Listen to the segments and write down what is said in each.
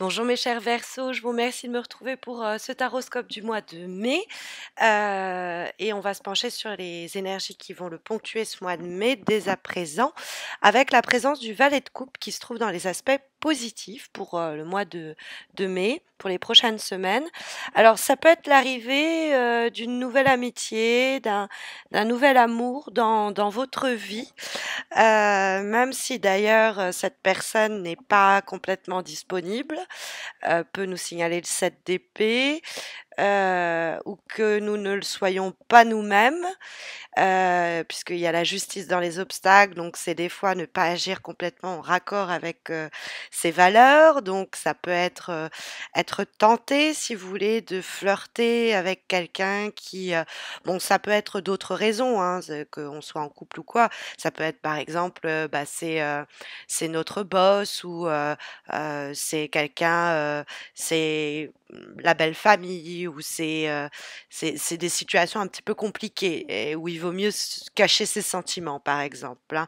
Bonjour mes chers Verseaux, je vous remercie de me retrouver pour ce taroscope du mois de mai. Et on va se pencher sur les énergies qui vont le ponctuer ce mois de mai dès à présent, avec la présence du valet de coupe qui se trouve dans les aspects positifs pour le mois de mai, pour les prochaines semaines. Alors ça peut être l'arrivée d'une nouvelle amitié, d'un nouvel amour dans votre vie. Même si d'ailleurs, cette personne n'est pas complètement disponible, peut nous signaler le 7 d'épée, ou que nous ne le soyons pas nous-mêmes, puisqu'il y a la justice dans les obstacles, donc c'est des fois ne pas agir complètement en raccord avec, ses valeurs. Donc ça peut être tenté, si vous voulez, de flirter avec quelqu'un qui, bon, ça peut être d'autres raisons, hein, qu'on soit en couple ou quoi. Ça peut être par exemple, bah, c'est notre boss ou, c'est quelqu'un, c'est la belle famille ou c'est des situations un petit peu compliquées et où il vaut mieux cacher ses sentiments, par exemple, hein.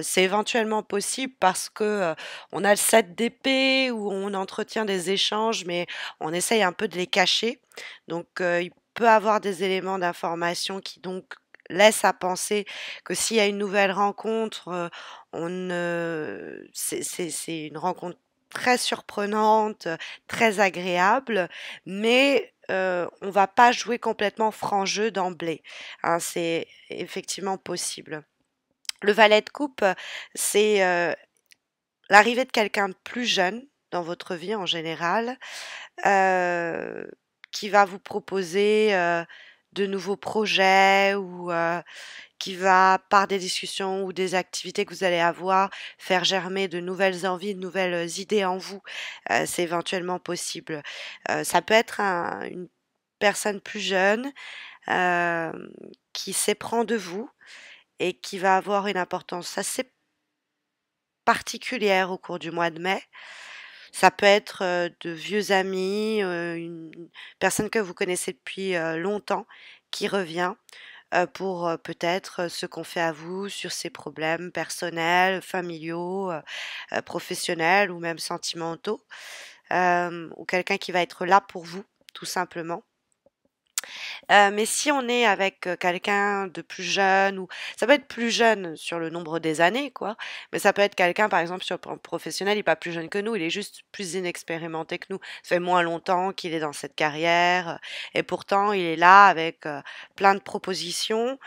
C'est éventuellement possible parce que on a le 7 d'épée où on entretient des échanges, mais on essaye un peu de les cacher. Donc, il peut avoir des éléments d'information qui donc laissent à penser que s'il y a une nouvelle rencontre, on ne c'est une rencontre très surprenante, très agréable, mais on va pas jouer complètement franc jeu d'emblée, hein, c'est effectivement possible. Le valet de coupe, c'est, l'arrivée de quelqu'un de plus jeune dans votre vie en général, heu, qui va vous proposer, de nouveaux projets ou qui va, par des discussions ou des activités que vous allez avoir, faire germer de nouvelles envies, de nouvelles idées en vous. C'est éventuellement possible. Ça peut être une personne plus jeune, hem, qui s'éprend de vous et qui va avoir une importance assez particulière au cours du mois de mai. Ça peut être, de vieux amis, une personne que vous connaissez depuis, longtemps qui revient, pour, peut-être, se confier à vous sur ses problèmes personnels, familiaux, professionnels ou même sentimentaux, ou quelqu'un qui va être là pour vous, tout simplement. Mais si on est avec, quelqu'un de plus jeune ou ça peut être plus jeune sur le nombre des années quoi, mais ça peut être quelqu'un par exemple sur le plan professionnel, il est pas plus jeune que nous, il est juste plus inexpérimenté que nous. Ça fait moins longtemps qu'il est dans cette carrière, et pourtant il est là avec, plein de propositions.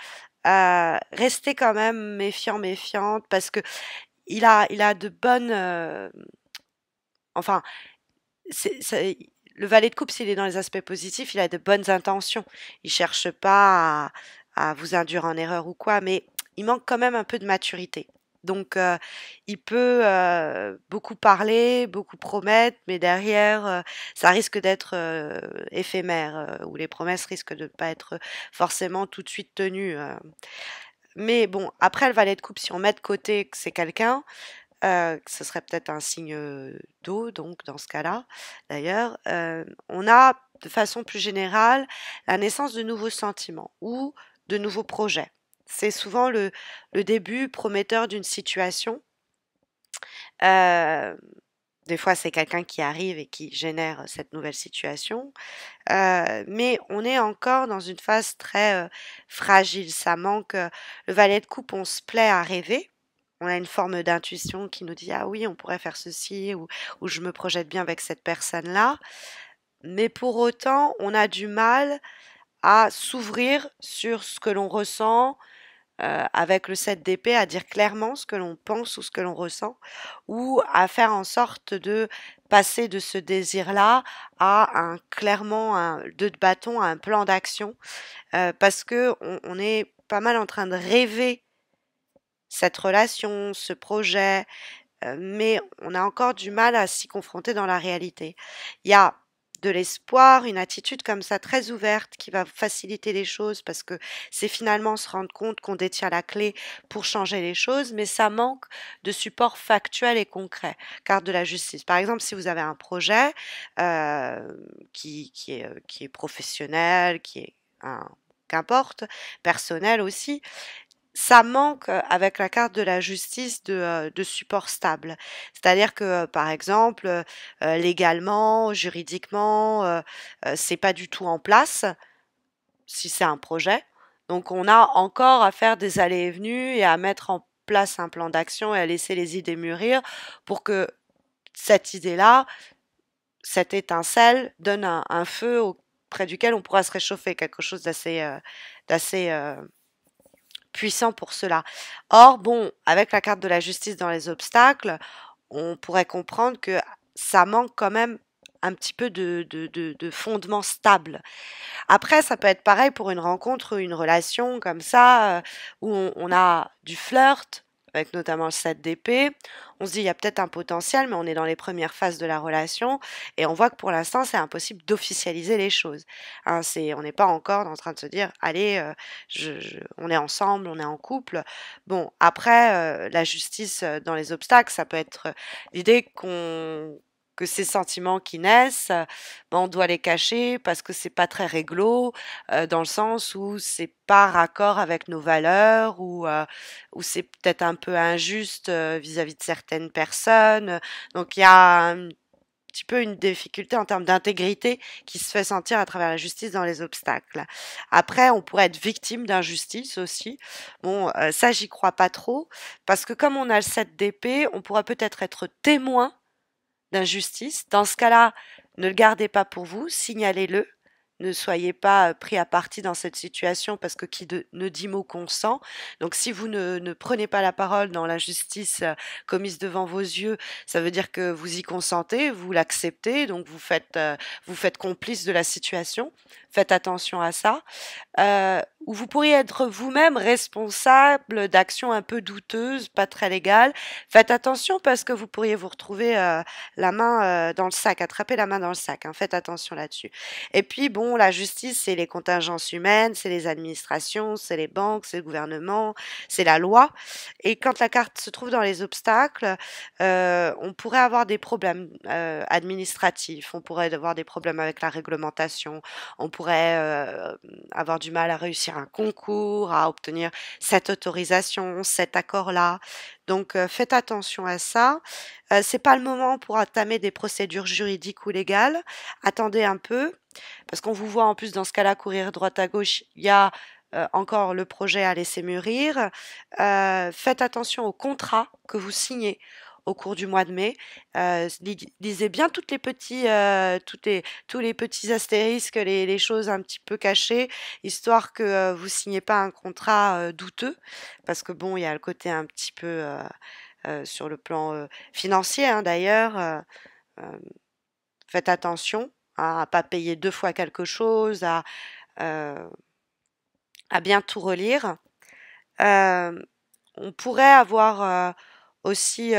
Restez quand même méfiant, méfiante parce que il a de bonnes, enfin c'est le valet de coupe, s'il est dans les aspects positifs, il a de bonnes intentions. Il cherche pas à vous induire en erreur ou quoi, mais il manque quand même un peu de maturité. Donc, il peut beaucoup parler, beaucoup promettre, mais derrière, ça risque d'être éphémère, ou les promesses risquent de ne pas être forcément tout de suite tenues. Mais bon, après le valet de coupe, si on met de côté que c'est quelqu'un, ce serait peut-être un signe, d'eau donc dans ce cas-là, d'ailleurs, on a de façon plus générale la naissance de nouveaux sentiments ou de nouveaux projets. C'est souvent le début prometteur d'une situation. Hem, des fois, c'est quelqu'un qui arrive et qui génère cette nouvelle situation, mais on est encore dans une phase très, fragile. Ça manque, le valet de coupe, on se plaît à rêver. On a une forme d'intuition qui nous dit: «Ah oui, on pourrait faire ceci» ou «Je me projette bien avec cette personne-là». Mais pour autant, on a du mal à s'ouvrir sur ce que l'on ressent, avec le 7 d'épée, à dire clairement ce que l'on pense ou ce que l'on ressent, ou à faire en sorte de passer de ce désir-là à un clairement un 2 de bâton, à un plan d'action, parce qu'on est pas mal en train de rêver cette relation, ce projet, mais on a encore du mal à s'y confronter dans la réalité. Il y a de l'espoir, une attitude comme ça très ouverte qui va faciliter les choses parce que c'est finalement se rendre compte qu'on détient la clé pour changer les choses, mais ça manque de support factuel et concret. Carte de la justice. Par exemple, si vous avez un projet qui est professionnel, qui est un qu'importe, personnel aussi, ça manque avec la carte de la justice de support stable. C'est-à-dire que, par exemple, légalement, juridiquement, c'est pas du tout en place si c'est un projet. Donc on a encore à faire des allées et venues et à mettre en place un plan d'action et à laisser les idées mûrir pour que cette idée-là, cette étincelle, donne un feu auprès duquel on pourra se réchauffer, quelque chose d'assez puissant pour cela. Or, bon, avec la carte de la justice dans les obstacles, on pourrait comprendre que ça manque quand même un petit peu de fondement stable. Après, ça peut être pareil pour une rencontre ou une relation comme ça, où on a du flirt, avec notamment le 7 d'épée. On se dit, il y a peut-être un potentiel, mais on est dans les premières phases de la relation, et on voit que pour l'instant, c'est impossible d'officialiser les choses. Hein, on n'est pas encore en train de se dire, allez, on est ensemble, on est en couple. Bon, après, la justice dans les obstacles, ça peut être l'idée que ces sentiments qui naissent, ben, on doit les cacher parce que c'est pas très réglo, dans le sens où c'est pas raccord avec nos valeurs ou c'est peut-être un peu injuste, vis-à-vis de certaines personnes. Donc il y a un petit peu une difficulté en termes d'intégrité qui se fait sentir à travers la justice dans les obstacles. Après, on pourrait être victime d'injustice aussi. Bon, ça j'y crois pas trop parce que comme on a le 7 d'épée, on pourra peut-être être témoin d'injustice. Dans ce cas-là, ne le gardez pas pour vous, signalez-le. Ne soyez pas pris à partie dans cette situation parce que ne dit mot consent. Donc si vous ne prenez pas la parole dans l'injustice commise devant vos yeux, ça veut dire que vous y consentez, vous l'acceptez, donc vous faites complice de la situation. Faites attention à ça. Ou vous pourriez être vous-même responsable d'actions un peu douteuses, pas très légales. Faites attention parce que vous pourriez vous retrouver la main dans le sac, attraper la main dans le sac. Hein. Faites attention là-dessus. Et puis bon, la justice, c'est les contingences humaines, c'est les administrations, c'est les banques, c'est le gouvernement, c'est la loi. Et quand la carte se trouve dans les obstacles, on pourrait avoir des problèmes administratifs, on pourrait avoir des problèmes avec la réglementation, on pourrait avoir du mal à réussir un concours, à obtenir cette autorisation, cet accord-là. Donc faites attention à ça. C'est pas le moment pour entamer des procédures juridiques ou légales. Attendez un peu, parce qu'on vous voit en plus dans ce cas-là courir droite à gauche. Il y a encore le projet à laisser mûrir. Faites attention au contrat que vous signez au cours du mois de mai. Lisez bien tous les petits astérisques, les choses un petit peu cachées, histoire que vous signez pas un contrat douteux, parce que bon, il y a le côté un petit peu sur le plan financier, hein, d'ailleurs. Euh, Faites attention à pas payer deux fois quelque chose, euh, à bien tout relire. Euh, on pourrait aussi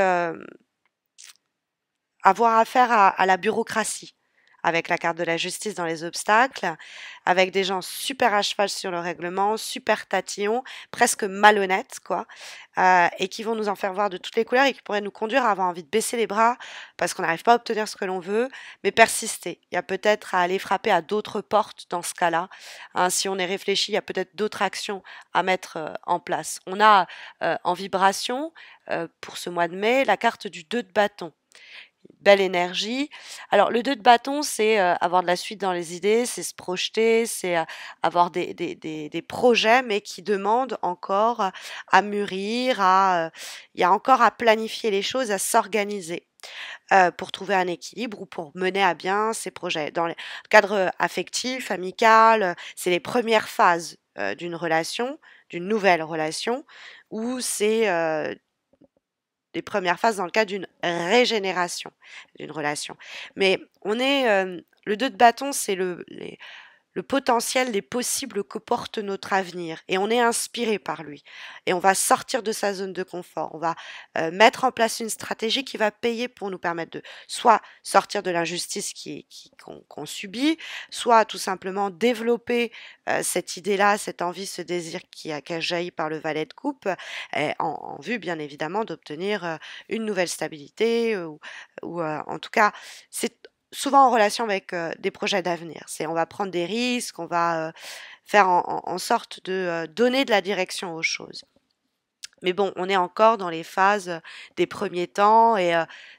avoir affaire à la bureaucratie avec la carte de la justice dans les obstacles, avec des gens super à cheval sur le règlement, super tatillons, presque malhonnêtes, quoi, et qui vont nous en faire voir de toutes les couleurs et qui pourraient nous conduire à avoir envie de baisser les bras parce qu'on n'arrive pas à obtenir ce que l'on veut, mais persister. Il y a peut-être à aller frapper à d'autres portes dans ce cas-là. Hein, si on est réfléchi, il y a peut-être d'autres actions à mettre en place. On a en vibration, pour ce mois de mai, la carte du 2 de bâton. Belle énergie. Alors le 2 de bâton, c'est avoir de la suite dans les idées, c'est se projeter, c'est avoir des projets, mais qui demandent encore à mûrir, il y a encore à planifier les choses, à s'organiser pour trouver un équilibre ou pour mener à bien ces projets. Dans le cadre affectif, amical, c'est les premières phases d'une relation, d'une nouvelle relation, où c'est les premières phases dans le cadre d'une régénération d'une relation. Mais le 2 de bâton, c'est le potentiel des possibles que porte notre avenir et on est inspiré par lui et on va sortir de sa zone de confort, on va mettre en place une stratégie qui va payer pour nous permettre de soit sortir de l'injustice qu'on subit, soit tout simplement développer cette idée-là, cette envie, ce désir qui a jailli par le valet de coupe en vue bien évidemment d'obtenir une nouvelle stabilité ou en tout cas c'est souvent en relation avec des projets d'avenir. On va prendre des risques, on va faire en sorte de donner de la direction aux choses. Mais bon, on est encore dans les phases des premiers temps et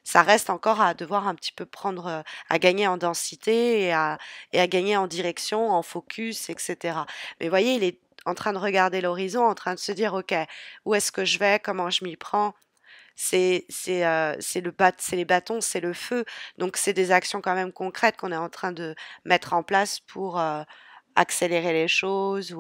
ça reste encore à devoir un petit peu prendre, à gagner en densité et à gagner en direction, en focus, etc. Mais voyez, il est en train de regarder l'horizon, en train de se dire, OK, où est-ce que je vais, comment je m'y prends. C'est les bâtons, c'est le feu. Donc c'est des actions quand même concrètes qu'on est en train de mettre en place pour accélérer les choses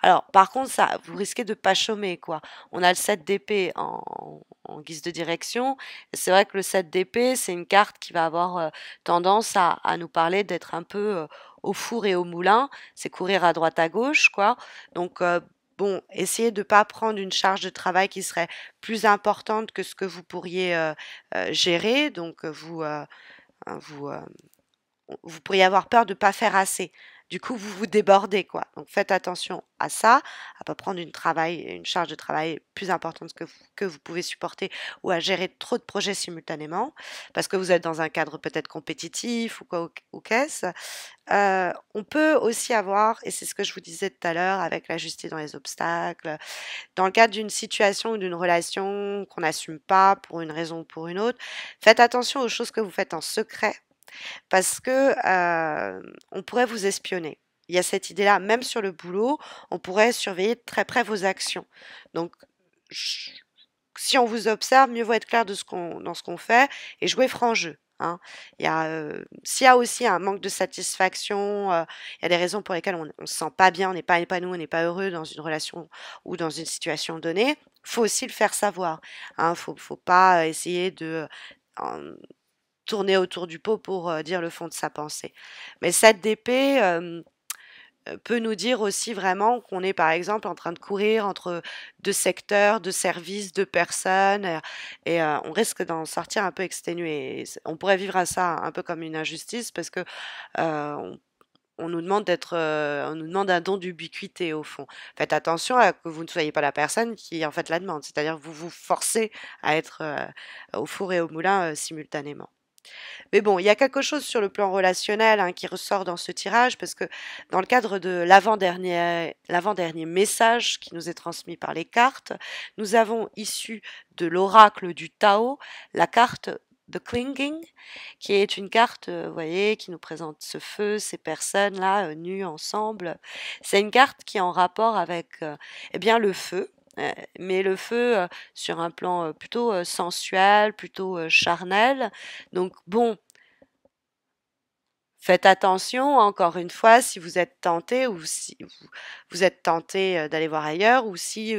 alors par contre ça vous risquez de pas chômer quoi. On a le 7 d'épée en guise de direction. C'est vrai que le 7 d'épée, c'est une carte qui va avoir tendance à nous parler d'être un peu au four et au moulin, c'est courir à droite à gauche quoi. Donc bon, essayez de pas prendre une charge de travail qui serait plus importante que ce que vous pourriez gérer. Donc vous, vous pourriez avoir peur de ne pas faire assez. Du coup, vous vous débordez, quoi. Donc faites attention à ça, à pas prendre une charge de travail plus importante que vous pouvez supporter ou à gérer trop de projets simultanément, parce que vous êtes dans un cadre peut-être compétitif ou quoi ou qu'est-ce. On peut aussi avoir, et c'est ce que je vous disais tout à l'heure avec la justesse dans les obstacles, dans le cadre d'une situation ou d'une relation qu'on n'assume pas pour une raison ou pour une autre, faites attention aux choses que vous faites en secret parce que on pourrait vous espionner. Il y a cette idée-là, même sur le boulot, on pourrait surveiller de très près vos actions. Donc, si on vous observe, mieux vaut être clair dans ce qu'on fait et jouer franc jeu. Hein. S'il y a aussi un manque de satisfaction, il y a des raisons pour lesquelles on ne se sent pas bien, on n'est pas épanoui, on n'est pas heureux dans une relation ou dans une situation donnée, faut aussi le faire savoir. Hein. Faut pas essayer de tourner autour du pot pour dire le fond de sa pensée. Mais cette d'épée peut nous dire aussi vraiment qu'on est par exemple en train de courir entre deux secteurs, deux services, deux personnes, on risque d'en sortir un peu exténué. On pourrait vivre à ça un peu comme une injustice parce que on nous demande on nous demande un don d'ubiquité au fond. Faites attention à que vous ne soyez pas la personne qui en fait la demande, c'est-à-dire que vous vous forcez à être au four et au moulin simultanément. Mais bon, il y a quelque chose sur le plan relationnel hein, qui ressort dans ce tirage parce que dans le cadre de l'avant-dernier message qui nous est transmis par les cartes, nous avons issu de l'oracle du Tao la carte The Clinging, qui est une carte, vous voyez, qui nous présente ce feu, ces personnes-là, nues ensemble. C'est une carte qui est en rapport avec eh bien, le feu, mais le feu sur un plan plutôt sensuel, plutôt charnel. Donc bon, faites attention, encore une fois, si vous êtes tenté ou si vous êtes tenté d'aller voir ailleurs ou si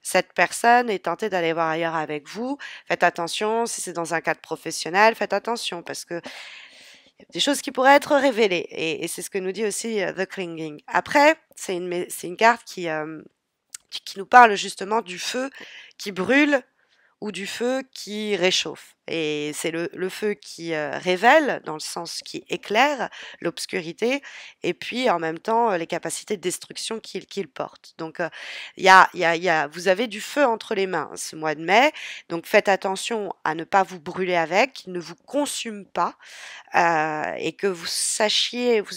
cette personne est tentée d'aller voir ailleurs avec vous, faites attention, si c'est dans un cadre professionnel, faites attention parce que il y a des choses qui pourraient être révélées et c'est ce que nous dit aussi The Clinging. Après, c'est une carte qui nous parle justement du feu qui brûle ou du feu qui réchauffe. Et c'est le feu qui révèle, dans le sens qui éclaire l'obscurité, et puis en même temps les capacités de destruction qu'il porte. Donc vous avez du feu entre les mains ce mois de mai, donc faites attention à ne pas vous brûler avec, qu'il ne vous consume pas, et que vous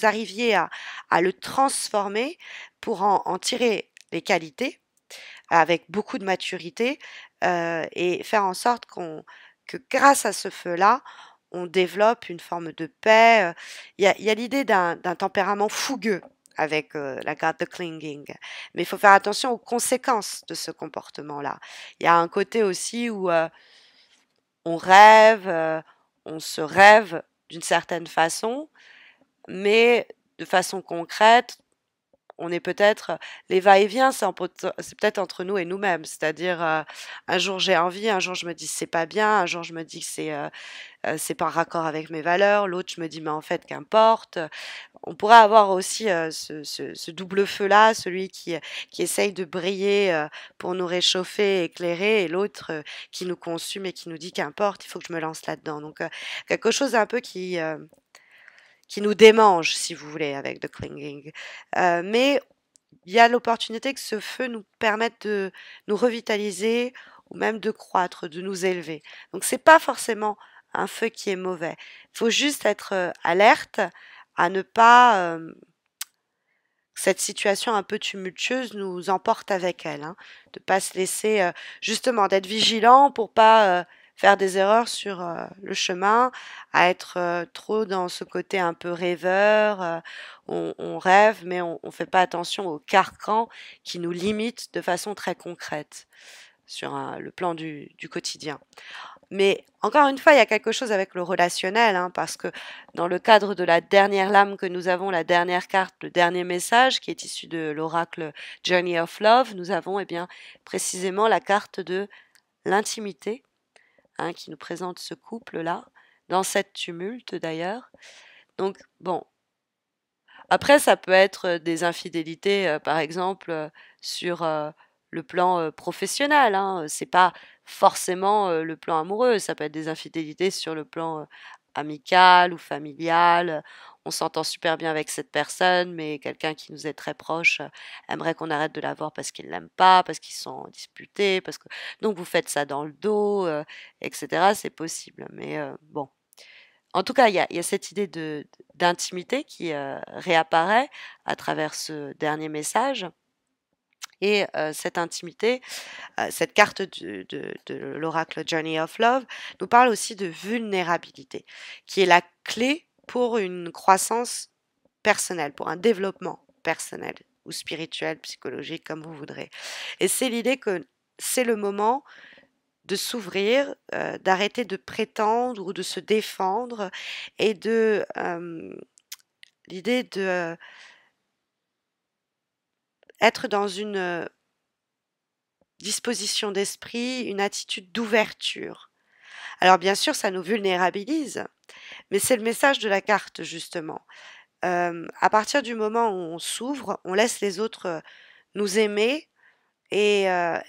arriviez à le transformer pour en tirer les qualités avec beaucoup de maturité et faire en sorte que grâce à ce feu-là, on développe une forme de paix. Il y a l'idée d'un tempérament fougueux avec la carte de clinging. Mais il faut faire attention aux conséquences de ce comportement-là. Il y a un côté aussi où on rêve, on se rêve d'une certaine façon, mais de façon concrète, on est peut-être les va-et-vient, c'est peut-être entre nous et nous-mêmes. C'est-à-dire, un jour j'ai envie, un jour je me dis c'est pas bien, un jour je me dis que c'est pas raccord avec mes valeurs, l'autre je me dis mais en fait qu'importe. On pourrait avoir aussi ce double feu-là, celui qui essaye de briller pour nous réchauffer, éclairer, et l'autre qui nous consume et qui nous dit qu'importe, il faut que je me lance là-dedans. Donc quelque chose un peu qui nous démange, si vous voulez, avec The Clinging. Mais il y a l'opportunité que ce feu nous permette de nous revitaliser ou même de croître, de nous élever. Donc c'est pas forcément un feu qui est mauvais. Il faut juste être alerte à ne pas cette situation un peu tumultueuse nous emporte avec elle, hein, de pas se laisser justement d'être vigilant pour pas faire des erreurs sur le chemin, à être trop dans ce côté un peu rêveur. On rêve, mais on fait pas attention aux carcans qui nous limitent de façon très concrète sur le plan du quotidien. Mais encore une fois, il y a quelque chose avec le relationnel, hein, parce que dans le cadre de la dernière lame que nous avons, la dernière carte, le dernier message qui est issu de l'oracle Journey of Love, nous avons bien précisément la carte de l'intimité, hein, qui nous présente ce couple-là, dans cette tumulte d'ailleurs. Donc bon, après ça peut être des infidélités, par exemple, sur le plan professionnel, hein. C'est pas forcément le plan amoureux, ça peut être des infidélités sur le plan amical ou familial. On s'entend super bien avec cette personne, mais quelqu'un qui nous est très proche aimerait qu'on arrête de la voir parce qu'il l'aime pas, parce qu'ils sont disputés, parce que donc vous faites ça dans le dos, etc. C'est possible, mais bon. En tout cas, il y a cette idée d'intimité qui réapparaît à travers ce dernier message. Et cette intimité, cette carte de l'oracle Journey of Love nous parle aussi de vulnérabilité, qui est la clé pour une croissance personnelle, pour un développement personnel ou spirituel, psychologique, comme vous voudrez. Et c'est l'idée que c'est le moment de s'ouvrir, d'arrêter de prétendre ou de se défendre et de l'idée de être dans une disposition d'esprit, une attitude d'ouverture. Alors bien sûr, ça nous vulnérabilise, mais c'est le message de la carte justement. À partir du moment où on s'ouvre, on laisse les autres nous aimer et,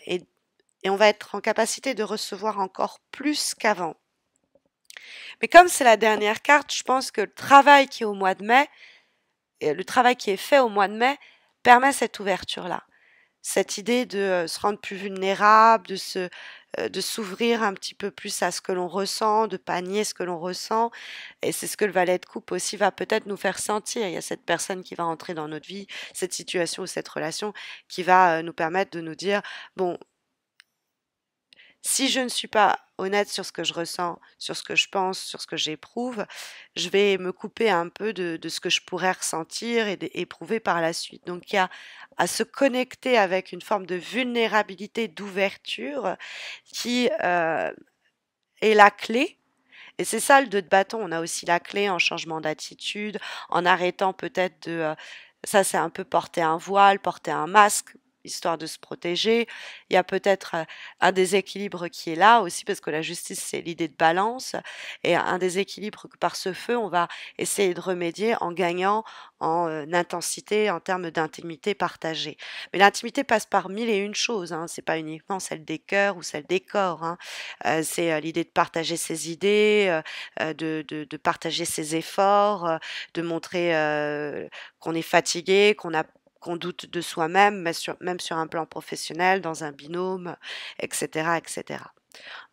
et on va être en capacité de recevoir encore plus qu'avant. Mais comme c'est la dernière carte, je pense que le travail qui est au mois de mai, et le travail qui est fait au mois de mai, permet cette ouverture-là. Cette idée de se rendre plus vulnérable, de s'ouvrir un petit peu plus à ce que l'on ressent, de pas nier ce que l'on ressent. Et c'est ce que le valet de coupe aussi va peut-être nous faire sentir. Il y a cette personne qui va entrer dans notre vie, cette situation ou cette relation qui va nous permettre de nous dire, bon, si je ne suis pas honnête sur ce que je ressens, sur ce que je pense, sur ce que j'éprouve, je vais me couper un peu de ce que je pourrais ressentir et éprouver par la suite. Donc il y a à se connecter avec une forme de vulnérabilité, d'ouverture qui est la clé. Et c'est ça le 2 de bâton. On a aussi la clé en changement d'attitude, en arrêtant peut-être de... ça c'est un peu porter un voile, porter un masque, histoire de se protéger. Il y a peut-être un déséquilibre qui est là aussi, parce que la justice, c'est l'idée de balance, et un déséquilibre que par ce feu, on va essayer de remédier en gagnant en intensité, en termes d'intimité partagée. Mais l'intimité passe par mille et une choses, hein. C'est pas uniquement celle des cœurs ou celle des corps, hein. C'est l'idée de partager ses idées, de partager ses efforts, de montrer qu'on est fatigué, qu'on doute de soi-même, même sur un plan professionnel, dans un binôme, etc., etc.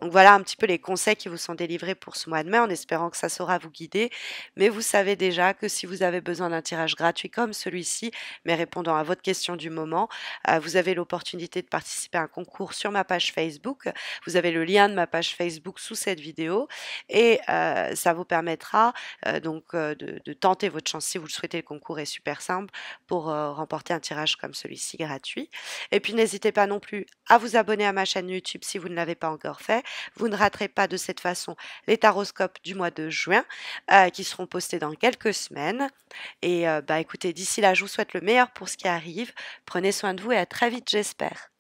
Donc voilà un petit peu les conseils qui vous sont délivrés pour ce mois de mai, en espérant que ça saura vous guider. Mais vous savez déjà que si vous avez besoin d'un tirage gratuit comme celui-ci, mais répondant à votre question du moment, vous avez l'opportunité de participer à un concours sur ma page Facebook. Vous avez le lien de ma page Facebook sous cette vidéo et ça vous permettra de tenter votre chance si vous le souhaitez. Le concours est super simple pour remporter un tirage comme celui-ci gratuit. Et puis n'hésitez pas non plus à vous abonner à ma chaîne YouTube si vous ne l'avez pas encore fait. Vous ne raterez pas de cette façon les taroscopes du mois de juin qui seront postés dans quelques semaines. Et écoutez, d'ici là, je vous souhaite le meilleur pour ce qui arrive. Prenez soin de vous et à très vite, j'espère.